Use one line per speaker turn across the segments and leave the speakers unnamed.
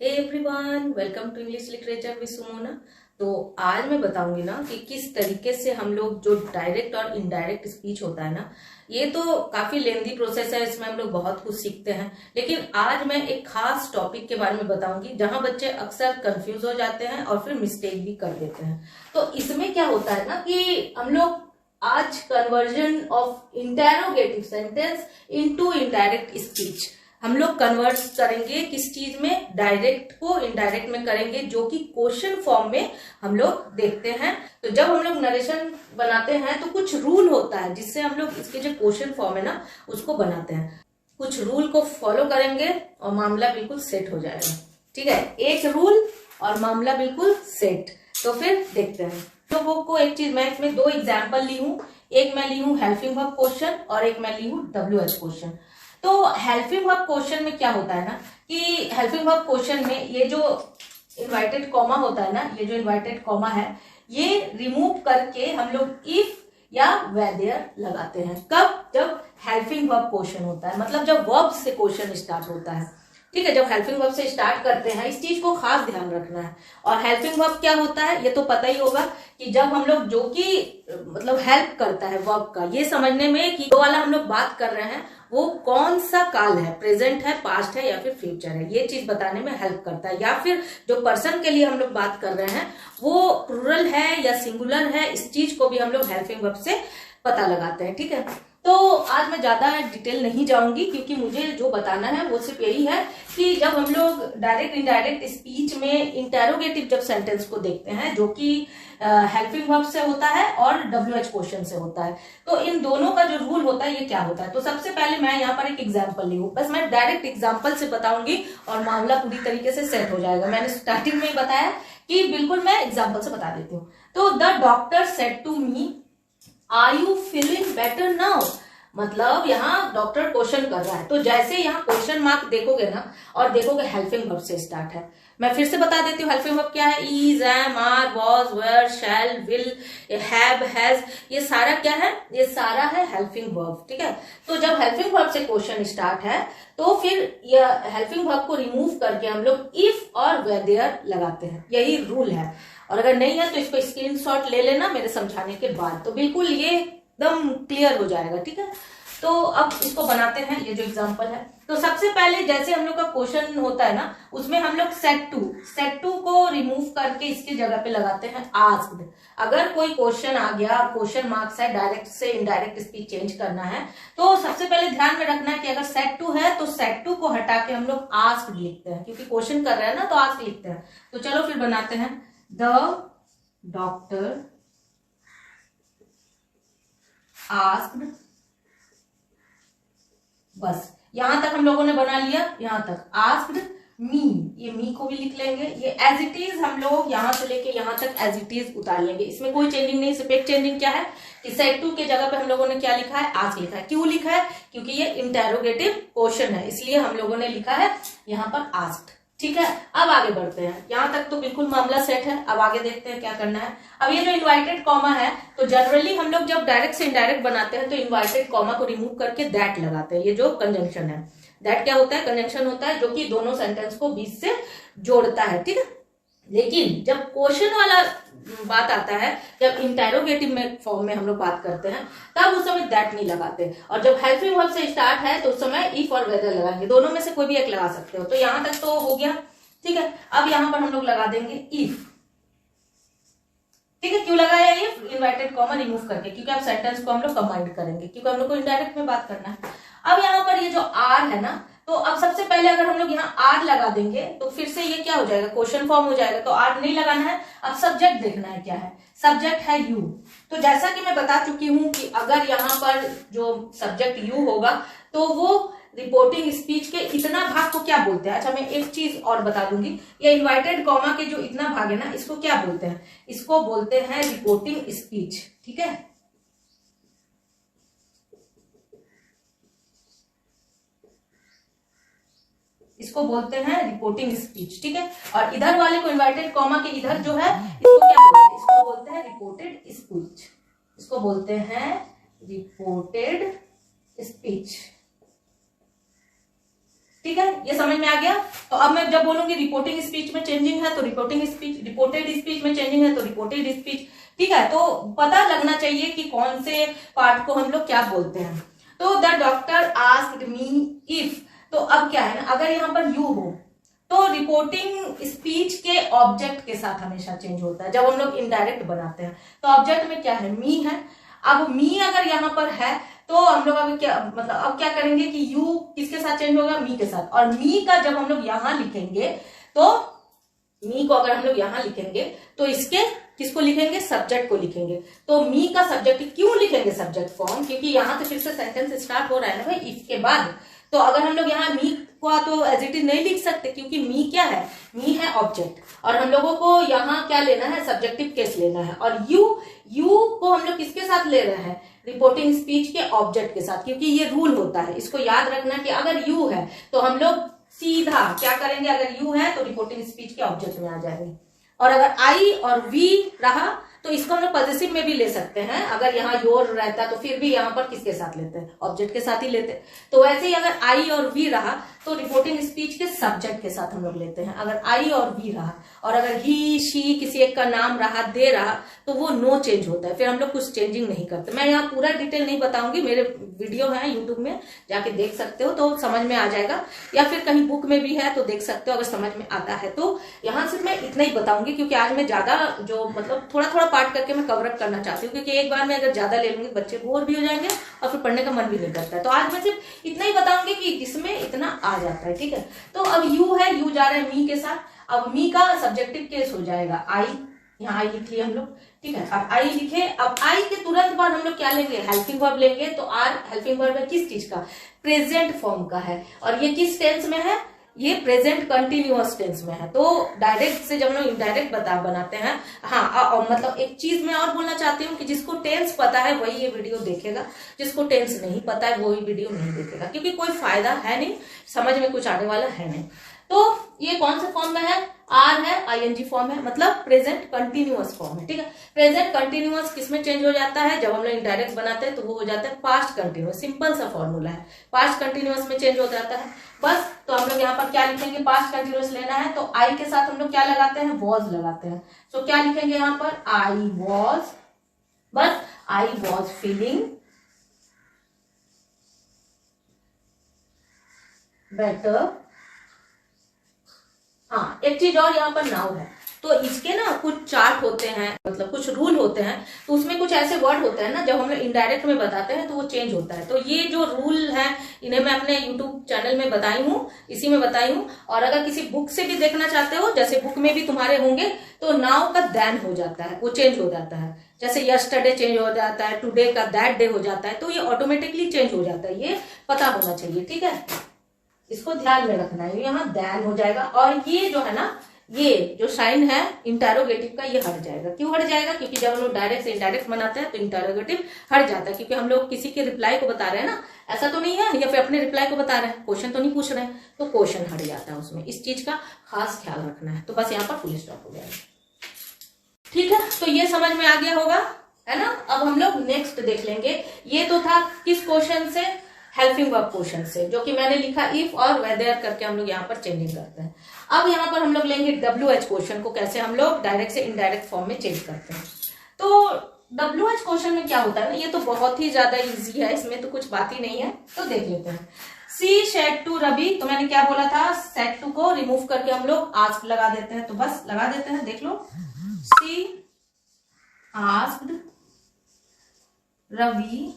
Hey everyone, welcome to English literature with Sumona. तो आज मैं बताऊंगी ना कि किस तरीके से हम लोग जो डायरेक्ट और इनडायरेक्ट स्पीच होता है ना, ये तो काफी लेंदी प्रोसेस है। इसमें हम लोग बहुत कुछ सीखते हैं, लेकिन आज मैं एक खास टॉपिक के बारे में बताऊंगी जहां बच्चे अक्सर कंफ्यूज हो जाते हैं और फिर मिस्टेक भी कर देते हैं। तो इसमें क्या होता है ना कि हम लोग आज conversion of interrogative sentence into indirect speech हम लोग कन्वर्ट करेंगे। किस चीज में? डायरेक्ट को इनडायरेक्ट में करेंगे, जो कि क्वेश्चन फॉर्म में हम लोग देखते हैं। तो जब हम लोग नरेशन बनाते हैं तो कुछ रूल होता है जिससे हम लोग इसके जो क्वेश्चन फॉर्म है ना उसको बनाते हैं। कुछ रूल को फॉलो करेंगे और मामला बिल्कुल सेट हो जाएगा। ठीक है, एक रूल और मामला बिल्कुल सेट। तो फिर देखते हैं। लोगों को एक चीज, मैं इसमें दो एग्जाम्पल ली हूं। एक मैं ली हूं हेल्पिंग वर्ब क्वेश्चन और एक मैं ली हूं WH क्वेश्चन। तो हेल्पिंग वर्ब क्वेश्चन में क्या होता है ना कि हेल्पिंग वर्ब क्वेश्चन में ये जो इन्वर्टेड कॉमा होता है ना, ये जो इन्वर्टेड कॉमा है ये रिमूव करके हम लोग इफ या वेदेयर लगाते हैं। कब? जब हेल्पिंग वर्ब क्वेश्चन होता है, मतलब जब वर्ब से क्वेश्चन स्टार्ट होता है। ठीक है, जब हेल्पिंग वर्ब से स्टार्ट करते हैं, इस चीज को खास ध्यान रखना है। और हेल्पिंग वर्ब क्या होता है ये तो पता ही होगा कि जब हम लोग जो कि मतलब हेल्प करता है वर्ब का, ये समझने में कि जो वाला हम लोग बात कर रहे हैं वो कौन सा काल है, प्रेजेंट है, पास्ट है या फिर फ्यूचर है, ये चीज बताने में हेल्प करता है। या फिर जो पर्सन के लिए हम लोग बात कर रहे हैं वो प्लूरल है या सिंगुलर है, इस चीज को भी हम लोग हेल्पिंग वर्ब से पता लगाते हैं। ठीक है, तो आज मैं ज्यादा डिटेल नहीं जाऊंगी क्योंकि मुझे जो बताना है वो सिर्फ यही है कि जब हम लोग डायरेक्ट इनडायरेक्ट स्पीच में इंटेरोगेटिव जब सेंटेंस को देखते हैं जो कि हेल्पिंग वर्ब से होता है और WH क्वेश्चन से होता है, तो इन दोनों का जो रूल होता है ये क्या होता है। तो सबसे पहले मैं यहाँ पर एक एग्जाम्पल ली हूँ, बस मैं डायरेक्ट एग्जाम्पल से बताऊंगी और मामला पूरी तरीके से सेट हो जाएगा। मैंने स्टार्टिंग में ही बताया कि बिल्कुल मैं एग्जाम्पल से बता देती हूँ। तो the doctor said to me, are you feeling better now. मतलब यहाँ डॉक्टर क्वेश्चन कर रहा है, तो जैसे यहाँ क्वेश्चन मार्क देखोगे ना और देखोगे हेल्पिंग वर्ब से स्टार्ट है। मैं फिर से बता देती हूँ हेल्पिंग वर्ब क्या है। Is, am, are, was, were, shall, will, have, has, ये सारा क्या है? ये सारा है हेल्पिंग वर्ब। ठीक है, तो जब हेल्पिंग वर्ब से क्वेश्चन स्टार्ट है तो फिर यह हेल्पिंग वर्ब को रिमूव करके हम लोग इफ और वेदेयर लगाते हैं। यही रूल है। और अगर नहीं है तो इसको स्क्रीनशॉट ले लेना मेरे समझाने के बाद, तो बिल्कुल ये एकदम क्लियर हो जाएगा। ठीक है, तो अब इसको बनाते हैं। ये जो एग्जांपल है, तो सबसे पहले जैसे हम लोग का क्वेश्चन होता है ना उसमें हम लोग सेट टू को रिमूव करके इसकी जगह पे लगाते हैं आस्क्ड। अगर कोई क्वेश्चन आ गया, क्वेश्चन मार्क्स है, डायरेक्ट से इनडायरेक्ट स्पीच चेंज करना है, तो सबसे पहले ध्यान में रखना है कि अगर सेट टू है तो सेट टू को हटा के हम लोग आस्क्ड लिखते हैं, क्योंकि क्वेश्चन कर रहे हैं ना तो आस्क्ड लिखते हैं। तो चलो फिर बनाते हैं। द डॉक्टर आस्क्ड, बस यहां तक हम लोगों ने बना लिया। यहां तक आस्क्ड मी, ये मी को भी लिख लेंगे। ये एज इट इज हम लोग यहां से लेके यहां तक एज इट इज उतार लेंगे, इसमें कोई चेंजिंग नहीं। सिर्फ एक चेंजिंग क्या है कि सेट टू के जगह पे हम लोगों ने क्या लिखा है? आस्क लिखा है। क्यों लिखा है? क्योंकि ये इंटेरोगेटिव क्वेश्चन है, इसलिए हम लोगों ने लिखा है यहां पर आस्क्ड। ठीक है, अब आगे बढ़ते हैं। यहां तक तो बिल्कुल मामला सेट है। अब आगे देखते हैं क्या करना है। अब ये जो इन्वाइटेड कॉमा है, तो जनरली हम लोग जब डायरेक्ट से इनडायरेक्ट बनाते हैं तो इन्वाइटेड कॉमा को रिमूव करके दैट लगाते हैं। ये जो कंजंक्शन है, दैट क्या होता है? कंजंक्शन होता है जो कि दोनों सेंटेंस को बीच से जोड़ता है। ठीक है, लेकिन जब क्वेश्चन वाला बात आता है, जब इंटेरोगेटिव में फॉर्म में हम लोग बात करते हैं, तब उस समय दैट नहीं लगाते। और जब हेल्पिंग वर्ब से स्टार्ट है तो उस समय इफ और वेदर लगाएंगे। दोनों में से कोई भी एक लगा सकते हो। तो यहां तक तो हो गया। ठीक है, अब यहां पर हम लोग लगा देंगे इफ। ठीक है, क्यों लगाया इफ? इन्वर्टेड कॉमा रिमूव करके, क्योंकि अब सेंटेंस को हम लोग कंबाइंड करेंगे, क्योंकि हम लोग को इनडायरेक्ट में बात करना है। अब यहाँ पर ये जो आर है ना, तो अब सबसे पहले अगर हम लोग यहाँ आर लगा देंगे तो फिर से ये क्या हो जाएगा? क्वेश्चन फॉर्म हो जाएगा। तो आर नहीं लगाना है। अब सब्जेक्ट देखना है क्या है। सब्जेक्ट है यू। तो जैसा कि मैं बता चुकी हूं कि अगर यहाँ पर जो सब्जेक्ट यू होगा तो वो रिपोर्टिंग स्पीच के इतना भाग को क्या बोलते हैं? अच्छा, मैं एक चीज और बता दूंगी। ये इन्वर्टेड कॉमा के जो इतना भाग है ना, इसको क्या बोलते हैं? इसको बोलते हैं रिपोर्टिंग स्पीच। ठीक है, इसको बोलते हैं रिपोर्टिंग स्पीच। ठीक है, और इधर वाले को इन्वर्टेड कॉमा के इधर जो है इसको क्या बोलते हैं? इसको बोलते हैं रिपोर्टेड स्पीच। इसको बोलते हैं रिपोर्टेड स्पीच। ठीक है, ये समझ में आ गया। तो अब मैं जब बोलूंगी रिपोर्टिंग स्पीच में चेंजिंग है तो रिपोर्टिंग स्पीच, रिपोर्टेड स्पीच में चेंजिंग है तो रिपोर्टेड स्पीच, ठीक है। तो पता लगना चाहिए कि कौन से पार्ट को हम लोग क्या बोलते हैं। तो the doctor asked me if, तो अब क्या है ना, अगर यहाँ पर यू हो तो रिपोर्टिंग स्पीच के ऑब्जेक्ट के साथ हमेशा चेंज होता है जब हम लोग इनडायरेक्ट बनाते हैं। तो ऑब्जेक्ट में क्या है, मी है। अब मी अगर यहाँ पर है तो हम लोग अब क्या मतलब अब क्या करेंगे कि यू किसके साथ चेंज होगा, मी के साथ। और मी का जब हम लोग यहां लिखेंगे तो मी को अगर हम लोग यहां लिखेंगे तो इसके किसको लिखेंगे, सब्जेक्ट को लिखेंगे। तो मी का सब्जेक्ट क्यों लिखेंगे सब्जेक्ट फॉर्म, क्योंकि यहां तो फिर से सेंटेंस स्टार्ट हो रहा है ना भाई इफ के बाद। तो अगर हम लोग यहाँ मी को तो एज इट इज नहीं लिख सकते क्योंकि मी क्या है, मी है ऑब्जेक्ट और हम लोगों को यहाँ क्या लेना है, सब्जेक्टिव केस लेना है। और यू को हम लोग किसके साथ ले रहे हैं, रिपोर्टिंग स्पीच के ऑब्जेक्ट के साथ, क्योंकि ये रूल होता है, इसको याद रखना कि अगर यू है तो हम लोग सीधा क्या करेंगे, अगर यू है तो रिपोर्टिंग स्पीच के ऑब्जेक्ट में आ जाएंगे। और अगर आई और वी रहा तो इसको हम लोग पॉजिटिव में भी ले सकते हैं। अगर यहाँ योर रहता तो फिर भी यहाँ पर किसके साथ लेते हैं, ऑब्जेक्ट के साथ ही लेते हैं। तो वैसे ही अगर आई और वी रहा तो रिपोर्टिंग स्पीच के सब्जेक्ट के साथ हम लोग लेते हैं। अगर आई और वी रहा और अगर ही शी किसी एक का नाम रहा, दे रहा, तो वो नो चेंज होता है, फिर हम लोग कुछ चेंजिंग नहीं करते। मैं यहाँ पूरा डिटेल नहीं बताऊंगी, मेरे वीडियो है यूट्यूब में, जाके देख सकते हो तो समझ में आ जाएगा, या फिर कहीं बुक में भी है तो देख सकते हो अगर समझ में आता है। तो यहाँ सिर्फ मैं इतना ही बताऊंगी क्योंकि आज मैं ज्यादा जो मतलब थोड़ा थोड़ा पार्ट करके मैं कवर अप करना चाहती हूँ, क्योंकि एक बार में अगर ज्यादा ले लूंगी बच्चे बोर भी हो जाएंगे और फिर पढ़ने का मन भी नहीं करता है। तो आज मैं सिर्फ इतना ही बताऊंगी कि जिसमें इतना आ जाता है, ठीक है। तो अब यू है, यू जा रहा है मी के साथ, अब मी का सब्जेक्टिव केस हो जाएगा आई, यहाँ आई लिख लिया हम लोग, ठीक है। अब आई लिखे, अब आई के तुरंत बाद हम लोग क्या लेंगे, हेल्पिंग वर्ब लेंगे। तो आर हेल्पिंग वर्ब है किस चीज का, प्रेजेंट फॉर्म का है, और ये किस टेंस में है, ये प्रेजेंट कंटिन्यूअस टेंस में है। तो डायरेक्ट से जब लोग इनडायरेक्ट बनाते हैं, हाँ मतलब एक चीज मैं और बोलना चाहती हूँ कि जिसको टेंस पता है वही ये वीडियो देखेगा, जिसको टेंस नहीं पता है वही वीडियो नहीं देखेगा, क्योंकि कोई फायदा है नहीं, समझ में कुछ आने वाला है नहीं। तो ये कौन से फॉर्म में है, आर है, आईएनजी फॉर्म है, मतलब प्रेजेंट कंटिन्यूअस फॉर्म है, ठीक है। प्रेजेंट कंटिन्यूअस किसमें चेंज हो जाता है, जब हम लोग इनडायरेक्ट बनाते हैं तो वो हो जाता है पास्ट कंटिन्यूअस। सिंपल सा फॉर्मूला है, पास्ट कंटिन्यूअस में चेंज हो जाता है बस। तो हम लोग यहाँ पर क्या लिखेंगे, पास्ट कंटिन्यूअस लेना है तो आई के साथ हम लोग क्या लगाते हैं, वॉज लगाते हैं। तो क्या लिखेंगे यहाँ पर, आई वॉज, बस आई वॉज फीलिंग बेटर। हाँ, एक चीज और यहाँ पर नाउ है, तो इसके ना कुछ चार्ट होते हैं, मतलब कुछ रूल होते हैं, तो उसमें कुछ ऐसे वर्ड होते हैं ना जब हम लोग इनडायरेक्ट में बताते हैं तो वो चेंज होता है। तो ये जो रूल है इन्हें मैं अपने यूट्यूब चैनल में बताई हूँ, इसी में बताई हूँ। और अगर किसी बुक से भी देखना चाहते हो, जैसे बुक में भी तुम्हारे होंगे, तो नाउ का देन हो जाता है, वो चेंज हो जाता है। जैसे यस्टरडे चेंज हो जाता है, टुडे का दैट डे हो जाता है, तो ये ऑटोमेटिकली चेंज हो जाता है, ये पता होना चाहिए, ठीक है। इसको ध्यान में रखना है, यहाँ देन हो जाएगा। और ये जो है ना, ये जो साइन है इंटरोगेटिव का, ये हट जाएगा। क्यों हट जाएगा, क्योंकि जब हम लोग डायरेक्ट से इनडायरेक्ट बनाते हैं तो इंटरोगेटिव हट जाता है, क्योंकि हम लोग किसी के रिप्लाई को बता रहे हैं ना, ऐसा तो नहीं है, या फिर अपने रिप्लाई को बता रहे हैं, क्वेश्चन तो नहीं पूछ रहे हैं, तो क्वेश्चन हट जाता है उसमें। इस चीज का खास ख्याल रखना है। तो बस यहाँ पर फुल स्टॉप हो जाएगा, ठीक है। तो ये समझ में आ गया होगा, है ना। अब हम लोग नेक्स्ट देख लेंगे। ये तो था किस क्वेश्चन से, हेल्पिंग वर्ब क्वेश्चन से, जो कि मैंने लिखा इफ और वेदर करके हम लोग यहाँ पर चेंजिंग करते हैं। अब यहाँ पर हम लोग लेंगे WH क्वेश्चन को, कैसे हम लोग डायरेक्ट से इनडायरेक्ट फॉर्म में चेंज करते हैं। तो WH क्वेश्चन में क्या होता है ना, ये तो बहुत ही ज्यादा इजी है, इसमें तो कुछ बात ही नहीं है। तो देख लेते हैं। सी सेड टू रवि, तो मैंने क्या बोला था, सेड टू को रिमूव करके हम लोग आस्क्ड लगा देते हैं, तो बस लगा देते हैं, देख लो। सी आस्क्ड रवि,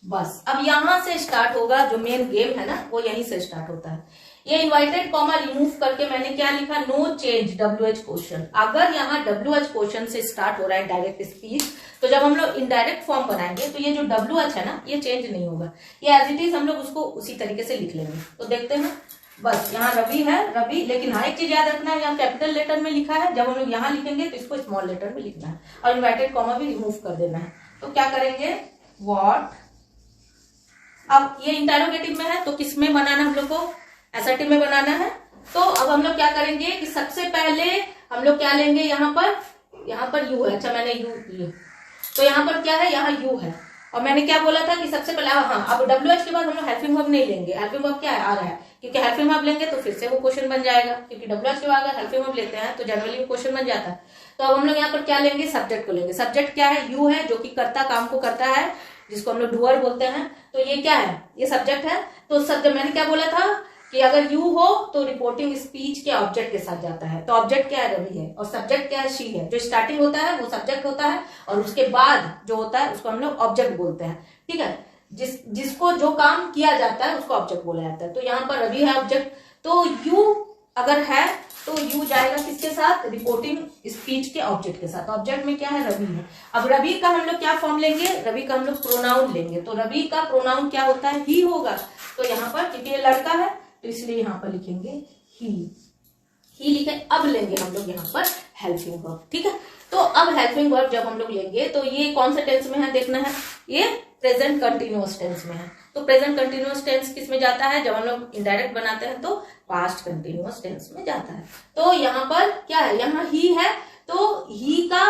बस। अब यहां से स्टार्ट होगा, जो मेन गेम है ना वो यहीं से स्टार्ट होता है। ये इन्वाइटेड कॉमा रिमूव करके मैंने क्या लिखा, नो चेंज WH क्वेश्चन। अगर यहाँ WH क्वेश्चन से स्टार्ट हो रहा है डायरेक्ट स्पीच, तो जब हम लोग इनडायरेक्ट फॉर्म बनाएंगे तो ये जो WH है ना, ये चेंज नहीं होगा, ये एज इट इज हम लोग उसको उसी तरीके से लिख लेंगे। तो देखते हैं, बस यहाँ रवि है, रवि, लेकिन हाँ एक चीज याद रखना है, यहाँ कैपिटल लेटर में लिखा है, जब हम लोग यहाँ लिखेंगे तो इसको स्मॉल लेटर में लिखना है, और इन्वाइटेड कॉमा भी रिमूव कर देना है। तो क्या करेंगे, व्हाट। अब ये इंटरोगेटिव में है तो किस में बनाना हम लोग को, असर्टिव में बनाना है। तो अब हम लोग क्या करेंगे कि सबसे पहले हम लोग क्या लेंगे, यहाँ पर यू है, अच्छा मैंने यू लिए, तो यहाँ पर क्या है, यहाँ यू है। और मैंने क्या बोला था कि सबसे पहले हाँ, अब WH के बाद हम लोग हेल्पिंग वर्ब नहीं लेंगे। हेल्पिंग वर्ब क्या है, आ रहा है, क्योंकि हेल्पिंग वर्ब लेंगे तो फिर से वो क्वेश्चन बन जाएगा, क्योंकि WH के बाद अगर हेल्पिंग वर्ब लेते हैं तो जनरली वो क्वेश्चन बन जाता है। तो अब हम लोग यहाँ पर क्या लेंगे, सब्जेक्ट को लेंगे। सब्जेक्ट क्या है, यू है, जो कि कर्ता काम को करता है, जिसको हम लोग डूअर बोलते हैं। तो ये क्या है, ये सब्जेक्ट है। तो सब्जेक्ट मैंने क्या बोला था कि अगर यू हो तो रिपोर्टिंग स्पीच के ऑब्जेक्ट के साथ जाता है। तो ऑब्जेक्ट क्या है, रवि है, और सब्जेक्ट क्या है, शी है। जो स्टार्टिंग होता है वो सब्जेक्ट होता है, और उसके बाद जो होता है उसको हम लोग ऑब्जेक्ट बोलते हैं। ठीक है, जिसको जो काम किया जाता है उसको ऑब्जेक्ट बोला जाता है। तो यहाँ पर रवि है ऑब्जेक्ट। तो यू अगर है तो यू जाएगा किसके साथ, रिपोर्टिंग स्पीच के ऑब्जेक्ट के साथ। ऑब्जेक्ट में क्या है, रवि है। अब रवि का हम लोग क्या फॉर्म लेंगे, रवि का हम लोग प्रोनाउन लेंगे। तो रवि का प्रोनाउन क्या होता है, ही होगा। तो यहाँ पर क्योंकि ये लड़का है तो इसलिए यहाँ पर लिखेंगे ही लिखे। अब लेंगे हम लोग यहाँ पर हेल्पिंग वर्ब। ठीक है, तो अब हेल्पिंग वर्ब जब हम लोग लेंगे तो ये कौन सा टेंस में है देखना है, ये प्रेजेंट कंटिन्यूअस टेंस में है। तो प्रेजेंट कंटिन्यूअस टेंस किस में जाता है, जब हम लोग इनडायरेक्ट बनाते हैं तो पास्ट कंटिन्यूअस टेंस में जाता है। तो यहाँ पर क्या है, यहाँ ही है, तो ही का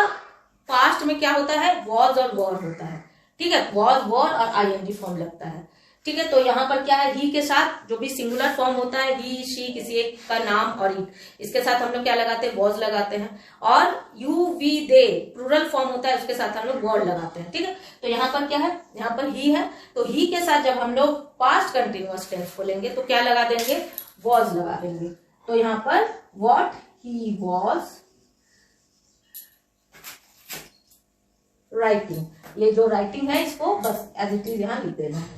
पास्ट में क्या होता है, वॉज और वर होता है। ठीक है, वॉज वर और आईएनजी फॉर्म लगता है। ठीक है, तो यहाँ पर क्या है, ही के साथ जो भी सिंगुलर फॉर्म होता है, ही शी किसी एक का नाम और इट, इसके साथ हम लोग क्या लगाते हैं, वॉज लगाते हैं। और you we they plural form होता है, उसके साथ हम लोग वर्ड लगाते हैं। ठीक है, तो यहाँ पर क्या है, यहाँ पर ही है, तो ही के साथ जब हम लोग पास्ट कंटिन्यूअस टेंस को लेंगे तो क्या लगा देंगे, वॉज लगा देंगे। तो यहाँ पर व्हाट ही वॉज राइटिंग, ये जो राइटिंग है इसको बस एज इट इज यहाँ लिख देना है।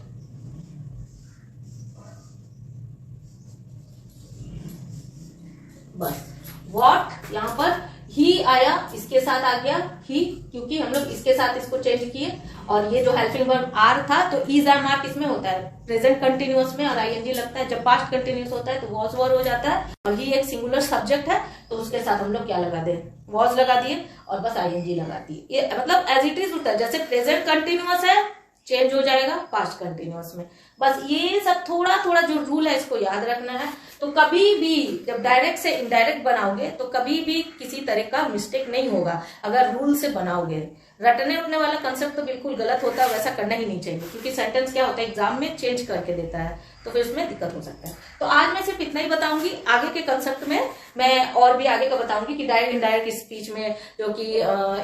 बस व्हाट यहाँ पर ही आया, इसके साथ आ गया ही, क्योंकि हम लोग इसके साथ इसको चेंज किए। और ये जो हेल्पिंग वर्ब आर था तो इज आर मार्क इसमें होता है प्रेजेंट कंटिन्यूअस में, और आईएनजी लगता है। जब पास्ट कंटिन्यूअस होता है तो वॉज वर हो जाता है, और ही एक सिंगुलर सब्जेक्ट है तो उसके साथ हम लोग क्या लगा दें, वॉज लगा दिए और बस आईएनजी लगा दिए। ये मतलब एज इट इज होता है, जैसे प्रेजेंट कंटिन्यूअस है चेंज हो जाएगा पास्ट कंटिन्यूअस में। बस ये सब थोड़ा थोड़ा जो रूल है इसको याद रखना है। तो कभी भी जब डायरेक्ट से इनडायरेक्ट बनाओगे तो कभी भी किसी तरह का मिस्टेक नहीं होगा अगर रूल से बनाओगे। रटने उठने वाला कंसेप्ट तो बिल्कुल गलत होता है, वैसा करना ही नहीं चाहिए, क्योंकि सेंटेंस क्या होता है एग्जाम में चेंज करके देता है, तो फिर उसमें दिक्कत हो सकता है। तो आज मैं सिर्फ इतना ही बताऊंगी, आगे के कंसेप्ट में मैं और भी आगे का बताऊंगी कि डायरेक्ट इनडायरेक्ट स्पीच में जो कि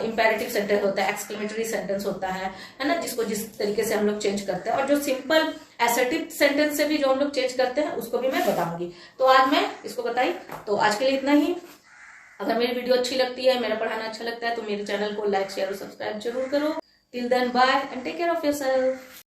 इंपेरेटिव सेंटेंस होता है, एक्सक्लेमेटरी सेंटेंस होता है ना, जिसको जिस तरीके से हम लोग चेंज करते हैं, और जो सिंपल एसर्टिव सेंटेंस से भी जो हम लोग चेंज करते हैं उसको भी मैं बताऊंगी। तो आज मैं इसको बताई, तो आज के लिए इतना ही। अगर मेरी वीडियो अच्छी लगती है, मेरा पढ़ाना अच्छा लगता है, तो मेरे चैनल को लाइक शेयर और सब्सक्राइब जरूर करो। Till then bye and take care of yourself.